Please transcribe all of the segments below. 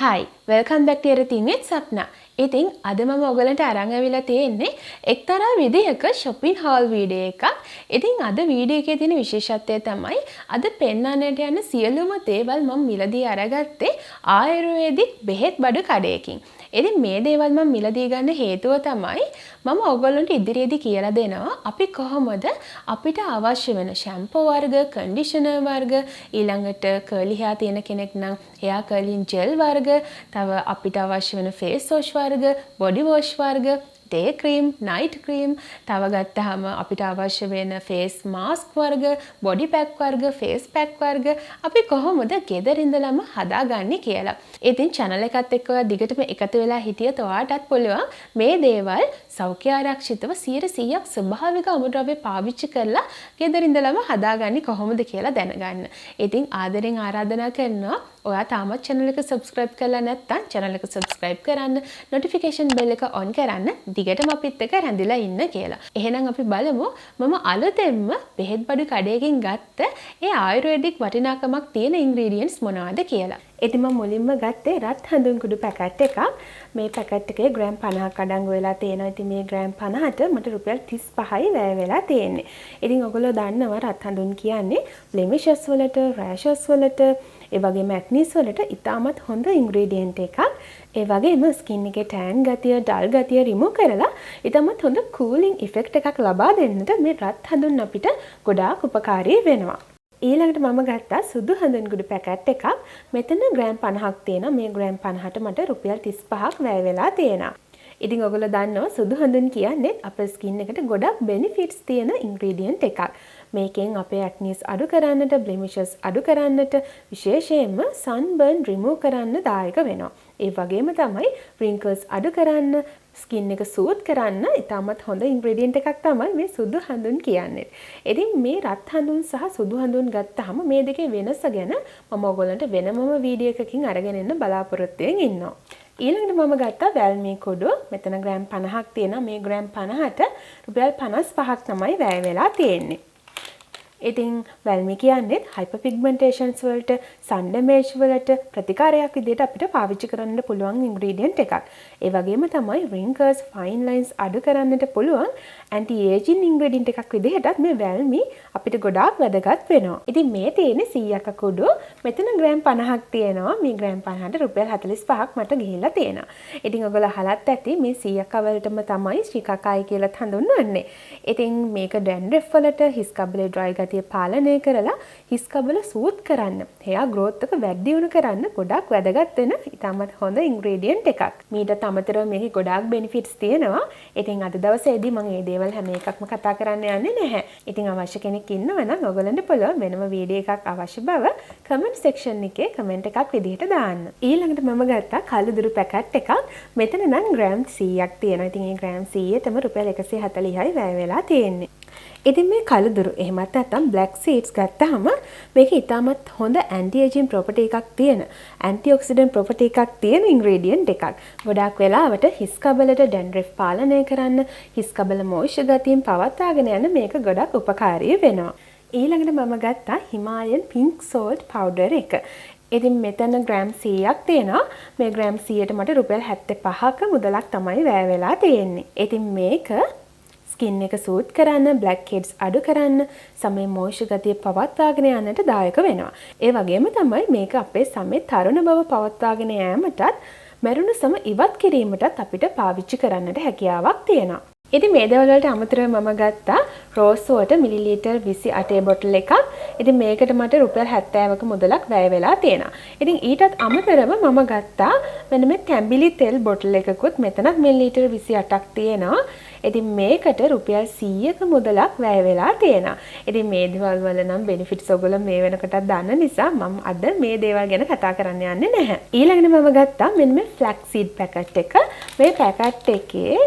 Hi, welcome back to everything with Sapna. ඉතින් අද මම ඔයගලන්ට අරන් ආවිලා තියෙන්නේ එක්තරා විදිහක shopping haul වීඩියෝ එකක්. ඉතින් අද වීඩියෝ එකේ තියෙන විශේෂත්වය තමයි අද පෙන්වන්නට යන සියලුම දේවල් මම මිලදී අරගත්තේ ආයුර්වේදික් බෙහෙත් බඩු කඩේකින්. ඉතින් මේ දේවල් මම මිලදී ගන්න හේතුව තමයි මම ඔයගලන්ට ඉදිරියේදී කියලා දෙනවා අපි කොහොමද අපිට අවශ්‍ය වෙන ෂැම්පූ වර්ග, කන්ඩිෂනර් වර්ග, ඊළඟට කර්ලි hair තියෙන කෙනෙක් නම් hair curling gel වර්ග, තව අපිට අවශ්‍ය වෙන face wash වර්ග, body wash වර්ග, day cream, night cream, තව ගත්තාම අපිට අවශ්‍ය වෙන face mask වර්ග, body pack වර්ග, face pack වර්ග අපි කොහොමද ගෙදර ඉඳලම හදාගන්නේ කියලා. ඉතින් channel එකත් එක්ක ඔයා දිගටම එකතු වෙලා හිටියොත් ඔයාටත් පුළුවන් මේ දේවල් සෞඛ්‍ය ආරක්ෂිතව 100%ක් ස්වභාවික අමුද්‍රව්‍ය පාවිච්චි කරලා ගෙදර ඉඳලම හදාගන්නේ කොහොමද කියලා දැනගන්න. ඉතින් ආදරෙන් ආරාධනා කරනවා ඔයා තාමත් channel එක subscribe කරලා නැත්නම් channel එක subscribe කරන්න, notification bell එක on කරන්න, දිගටම අපිත් එක්ක රැඳිලා ඉන්න කියලා. එහෙනම් අපි බලමු මම අලුතෙන්ම බෙහෙත් බඩු කඩේකින් ගත්ත ඒ ආයුර්වේදික් වටිනාකමක් තියෙන ingredients මොනවද කියලා. ඉතින් මම මුලින්ම ගත්තේ රත් හඳුන් කුඩු පැකට් එකක්. මේ පැකට් එකේ ග්‍රෑම් 50ක් අඩංගු වෙලා තියෙනවා. ඉතින් මේ ග්‍රෑම් 50ට මට රුපියල් 35යි වැය වෙලා තියෙන්නේ. ඉතින් ඔයගොල්ලෝ දන්නවා රත් හඳුන් කියන්නේ blemishes වලට, rashes වලට, ඒ වගේම acnes වලට ඉතාමත් හොඳ ingredient එකක්. ඒ වගේම skin එකේ tan ගතිය, dull ගතිය remove කරලා ඉතාමත් හොඳ cooling effect එකක් ලබා දෙන්නට මේ රත් හඳුන් අපිට ගොඩාක් උපකාරී වෙනවා. ඊළඟට මම ගත්තා සුදු හඳුන් කුඩු පැකට් එකක්. මෙතන ග්‍රෑම් 50ක් තියෙනවා. මේ ග්‍රෑම් 50ට මට රුපියල් 35ක් වැය වෙලා තියෙනවා. ඉතින් ඔයගොල්ලෝ දන්නවා සුදු හඳුන් කියන්නේ අපේ ස්කින් එකට ගොඩක් benefits තියෙන ingredient එකක්. මේකෙන් අපේ acnes අඩු කරන්නට, blemishes අඩු කරන්නට, විශේෂයෙන්ම sunburn remove කරන්න දායක වෙනවා. ඒ වගේම තමයි wrinkles අඩු කරන්න, ස්කින් එක සූත් කරන්න ඉතාමත් හොඳ ingredient එකක් තමයි මේ සුදු හඳුන් කියන්නේ. ඉතින් මේ රත් හඳුන් සහ සුදු හඳුන් ගත්තාම මේ දෙකේ වෙනස ගැන මම ඔයගොල්ලන්ට වෙනමම වීඩියෝ එකකින් අරගෙන එන්න බලාපොරොත්තු වෙමින් ඉන්නවා. ඊළඟට මම ගත්තා වැල්මී කුඩු. මෙතන ග්‍රෑම් 50ක් තියෙනවා. මේ ග්‍රෑම් 50ට රුපියල් 55ක් තමයි වැය වෙලා තියෙන්නේ. ඉතින් වැල්මි කියන්නේ hyperpigmentations වලට, sun damage වලට ප්‍රතිකාරයක් විදිහට අපිට පාවිච්චි කරන්න පුළුවන් ingredient එකක්. ඒ වගේම තමයි wrinkles, fine lines අඩු කරන්නට පුළුවන් anti aging ingredient එකක් විදිහටත් මේ වැල්මි අපිට ගොඩාක් වැදගත් වෙනවා. ඉතින් මේ තියෙන්නේ 100ක කුඩු. මෙතන ග්‍රෑම් 50ක් තියෙනවා. මේ ග්‍රෑම් 50ට රුපියල් 45ක් මට ගිහිල්ලා තියෙනවා. ඉතින් ඔයගොල්ලෝ අහලත් ඇති මේ 100ක වලටම තමයි ශ්‍රීකකායි කියලා හඳුන්වන්නේ. ඉතින් මේක dandruff වලට, හිස් කබලේ dry ගතිය පාලනය කරලා හිස් කබල සූත් කරන්න, hair growth එක වැඩි දියුණු කරන්න ගොඩක් වැදගත් වෙන ඉතාමත් හොඳ ingredient එකක්. මීට අමතරව මේකේ ගොඩාක් benefits තියෙනවා. ඉතින් අද දවසේදී මම මේ දේවල් හැම එකක්ම කතා කරන්න යන්නේ නැහැ. ඉතින් අවශ්‍ය කෙනෙක් ඉන්නවා නම් ඔයගොල්ලන්ට පුළුවන් වෙනම වීඩියෝ එකක් අවශ්‍ය බව comment section එකේ comment එකක් විදිහට දාන්න. ඊළඟට මම ගත්තා කළුදුරු පැකට් එකක්. මෙතන නම් ග්‍රෑම් 100ක් තියෙනවා. ඉතින් මේ ග්‍රෑම් 100ටම රුපියල් 140යි වැය වෙලා තියෙන්නේ. ඉතින් මේ කළුදුරු එහෙමත් නැත්නම් black seeds ගත්තාම මේක ඉතාමත් හොඳ anti aging property එකක් තියෙන, antioxidant property එකක් තියෙන ingredient එකක්. ගොඩාක් වෙලාවට හිස් කබලට dandruff පාලනය කරන්න, හිස් කබල moisture ගතියෙන් පවත්වාගෙන යන මේක ගොඩක් උපකාරී වෙනවා. ඊළඟට මම ගත්තා Himalayan pink salt powder එක. ඉතින් මෙතන ග්‍රෑම් 100ක් තියෙනවා. මේ ග්‍රෑම් 100ට මට රුපියල් 75ක මුදලක් තමයි වැය වෙලා තියෙන්නේ. ඉතින් මේක ස්කින් එක සූට් කරන්න, black heads අඩු කරන්න, සමේ මොයිස්චර් ගතිය පවත්වාගෙන යන්නට දායක වෙනවා. ඒ වගේම තමයි මේක අපේ සමේ තරුණ බව පවත්වාගෙන යාමටත්, මරුණු සම ඉවත් කිරීමටත් අපිට පාවිච්චි කරන්නට හැකියාවක් තියෙනවා. ඉතින් මේ දේවල් වලට අමතරව මම ගත්තා රෝස් වෝටර් මිලිලීටර් 28 බොටල් එකක්. ඉතින් මේකට මට රුපියල් 70ක මුදලක් වැය වෙලා තියෙනවා. ඉතින් ඊටත් අමතරව මම ගත්තා මෙන්න මේ තැඹිලි තෙල් බොටල් එකකුත්. මෙතනත් මිලිලීටර් 28ක් තියෙනවා. ඉතින් මේකට රුපියල් 100ක මුදලක් වැය වෙලා තියෙනවා. ඉතින් මේ දේවල් වල නම් benefits ඔයගොල්ලෝ මේ වෙනකොටත් දන්න නිසා මම අද මේ දේවල් ගැන කතා කරන්න යන්නේ නැහැ. ඊළඟට මම ගත්තා මෙන්න මේ flaxseed පැකට් එක. මේ පැකට් එකේ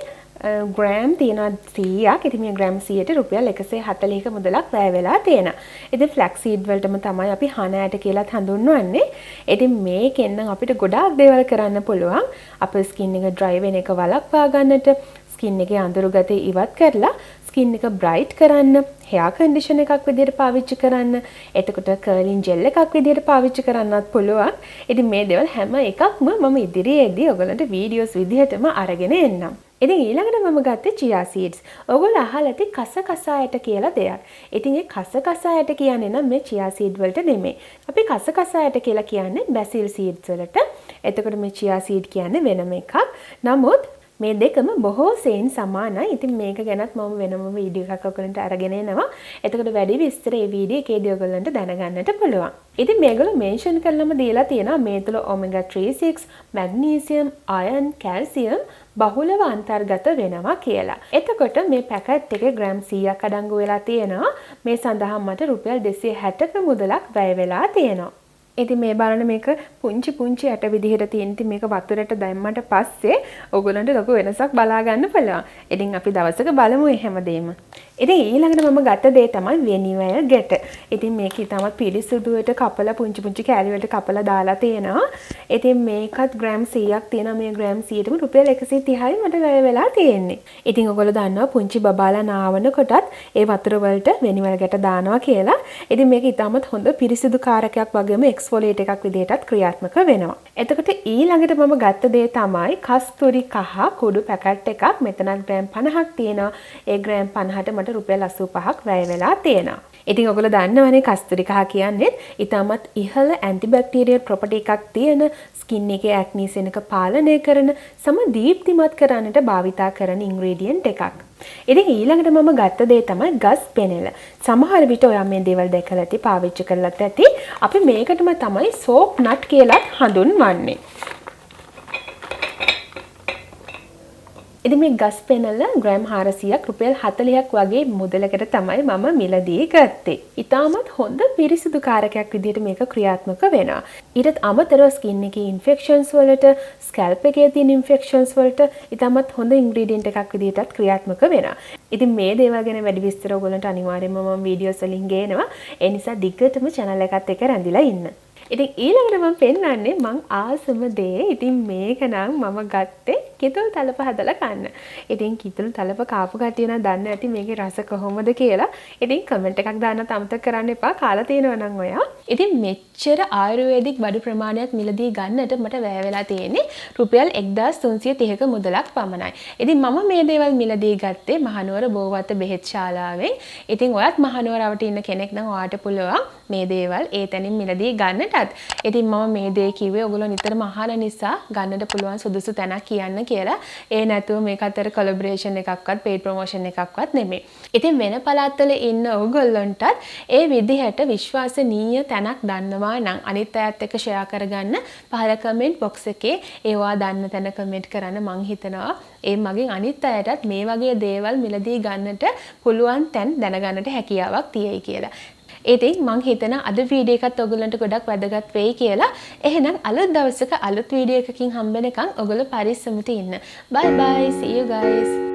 ග්‍රෑම් තියෙනවා 100ක්. ඉතින් මේ ග්‍රෑම් 100ට රුපියල් 140ක මුදලක් වැය වෙලා තියෙනවා. ඉතින් flaxseed වලටම තමයි අපි හනෑට කියලාත් හඳුන්වන්නේ. ඉතින් මේකෙන් නම් අපිට ගොඩාක් දේවල් කරන්න පුළුවන්. අපේ ස්කින් එක dry වෙන එක වළක්වා ගන්නට, ස්කින් එකේ අඳුරු ගතිය ඉවත් කරලා ස්කින් එක බ්‍රයිට් කරන්න, hair conditioner එකක් විදිහට පාවිච්චි කරන්න, එතකොට curling gel එකක් විදිහට පාවිච්චි කරන්නත් පුළුවන්. ඉතින් මේ දේවල් හැම එකක්ම මම ඉදිරියේදී ඔයගලන්ට වීඩියෝස් විදිහටම අරගෙන එන්නම්. ඉතින් ඊළඟට මම ගත්තේ chia seeds. ඔයගොල්ලෝ අහලා ඇති කසකසායට කියලා දෙයක්. ඉතින් ඒ කසකසායට කියන්නේ නම් මේ chia seed වලට නෙමෙයි. අපි කසකසායට කියලා කියන්නේ basil seeds වලට. එතකොට මේ chia seed කියන්නේ වෙනම එකක්. නමුත් මේ දෙකම බොහෝ සෙයින් සමානයි. ඉතින් මේක ගැනත් මම වෙනම වීඩියෝ එකක් ඔයගලන්ට අරගෙන එනවා. එතකොට වැඩි විස්තර මේ වීඩියෝ එකේදී ඔයගලන්ට දැනගන්නට පුළුවන්. ඉතින් මේගොල්ලෝ මෙන්ෂන් කරලම දීලා තියෙනවා මේ තුල omega 3 6, magnesium, iron, calcium බහුලව අන්තර්ගත වෙනවා කියලා. එතකොට මේ පැකට් එකේ ග්‍රෑම් 100ක් අඩංගු වෙලා තියෙනවා. මේ සඳහා මට රුපියල් 260ක මුදලක් වැය වෙලා තියෙනවා. ඉතින් මේ බලන්න මේක පුංචි ඇට විදිහට තියෙන. ඉතින් මේක වතුරට දැම්මට පස්සේ ඔයගොල්ලන්ට ලොකු වෙනසක් බලා ගන්න පුළුවන්. ඉතින් අපි දවසක බලමු මේ හැමදේම. ඉතින් ඊළඟට මම ගත්ත දේ තමයි වෙනිවය ගැට. ඉතින් මේක ඊටමත් පිරිසුදුවට කපලා පුංචි කෑලි වලට කපලා දාලා තියෙනවා. ඉතින් මේකත් ග්‍රෑම් 100ක් තියෙනවා. මේ ග්‍රෑම් 100ටම රුපියල් 130යි මට වැය වෙලා තියෙන්නේ. ඉතින් ඔයගොල්ලෝ දන්නවා පුංචි බබාලා නාවන කොටත් ඒ වතුර වලට වෙනිවය ගැට දානවා කියලා. ඉතින් මේක ඊටමත් හොඳ පිරිසිදු කාරකයක් වගේම එක්ස්ෆෝලියේට් එකක් විදිහටත් ක්‍රියාත්මක වෙනවා. එතකොට ඊළඟට මම ගත්ත දේ තමයි කස්තුරි කහ කුඩු පැකට් එකක්. මෙතනත් ග්‍රෑම් 50ක් තියෙනවා. ඒ ග්‍රෑම් 50ට මට රුපියල් 85ක් වැය වෙලා තියෙනවා. ඉතින් ඔයගොල්ලෝ දන්නවනේ කස්තුරි කහ කියන්නේ ඊටමත් ඉහළ ඇන්ටිබැක්ටීරියල් ප්‍රොපර්ටි එකක් තියෙන ස්කින් එකේ ඇක්නි සෙනක පාලනය කරන සම දීප්තිමත් කරන්නට භාවිතා කරන ඉන්ග්‍රීඩියන්ට් එකක්. ඉතින් ඊළඟට මම ගත්ත දේ තමයි ගස් පෙනෙල. සමහර විට ඔයා මේ දේවල් දැකලා ඇති පාවිච්චි කරලත් ඇති. අපි මේකටම තමයි සෝප් නට් කියලාත් හඳුන්වන්නේ. ඉතින් මේ ගස් පෙනල ග්‍රෑම් 400ක් රුපියල් 40ක් වගේ මුදලකට තමයි මම මිලදී ගත්තේ. ඊටමත් හොඳ පිරිසිදු කාරකයක් විදිහට මේක ක්‍රියාත්මක වෙනවා. ඊටත් අමතරව ස්කින් එකේ ඉන්ෆෙක්ෂන්ස් වලට, ස්කැල්ප් එකේ තියෙන ඉන්ෆෙක්ෂන්ස් වලට ඊටමත් හොඳ ඉන්ග්‍රීඩියන්ට් එකක් විදිහටත් ක්‍රියාත්මක වෙනවා. ඉතින් මේ දේවල් ගැන වැඩි විස්තර ඔයගොල්ලන්ට අනිවාර්යයෙන්ම මම වීඩියෝස් වලින් ගේනවා. ඒ නිසා දිගටම channel එකත් එක්ක රැඳිලා ඉන්න. ඉතින් ඊළඟට මම පෙන්නන්නේ මං ආසම දේ. ඉතින් මේක නම් මම ගත්තේ කිතුල් තලප හදලා කන්න. ඉතින් කිතුල් තලප කාපු කට්ටිය නම් දන්න ඇති මේකේ රස කොහොමද කියලා. ඉතින් කමෙන්ට් එකක් දාන්න අමතක කරන්න එපා. කාලා තියෙනවා නම් ඔයා. ඉතින් මෙච්චර ආයුර්වේදික් බඩු ප්‍රමාණයක් මිලදී ගන්නට මට වැය වෙලා තියෙන්නේ රුපියල් 1330ක මුදලක් පමණයි. ඉතින් මම මේ දේවල් මිලදී ගත්තේ මහනුවර බෝවත බෙහෙත් ශාලාවෙන්. ඉතින් ඔයත් මහනුවරවට ඉන්න කෙනෙක් නම් ඔයාට පුළුවන් මේ දේවල් ඒ තැනින් මිලදී ගන්නටත්. ඉතින් මම මේ දේ කිව්වේ ඔයගොල්ලෝ නිතරම අහන නිසා ගන්නට පුළුවන් සුදුසු තැනක් කියන්න කියලා. ඒ නැතුව මේක අතර කොලැබොරේෂන් එකක්වත් පේඩ් ප්‍රොමෝෂන් එකක්වත් නෙමෙයි. ඉතින් වෙන පළාත්වල ඉන්න ඔයගොල්ලන්ටත් ඒ විදිහට විශ්වාසනීය තැනක් දන්නවා නම් අනිත් අයත් එක්ක ෂෙයා කරගන්න පහල කමෙන්ට් බොක්ස් එකේ ඒවා දන්න තැන කමෙන්ට් කරන්න මං හිතනවා ඒ මගෙන් අනිත් අයටත් මේ වගේ දේවල් මිලදී ගන්නට පුළුවන් තැන් දැනගන්නට හැකියාවක් තියෙයි කියලා. ඉතින් මං හිතන අද වීඩියෝ එකත් ඔයගොල්ලන්ට ගොඩක් වැදගත් වෙයි කියලා. එහෙනම් අලුත් දවසක අලුත් වීඩියෝ එකකින් හම්බෙනකන් ඔයගොල්ලෝ පරිස්සමට ඉන්න. Bye bye. See you guys.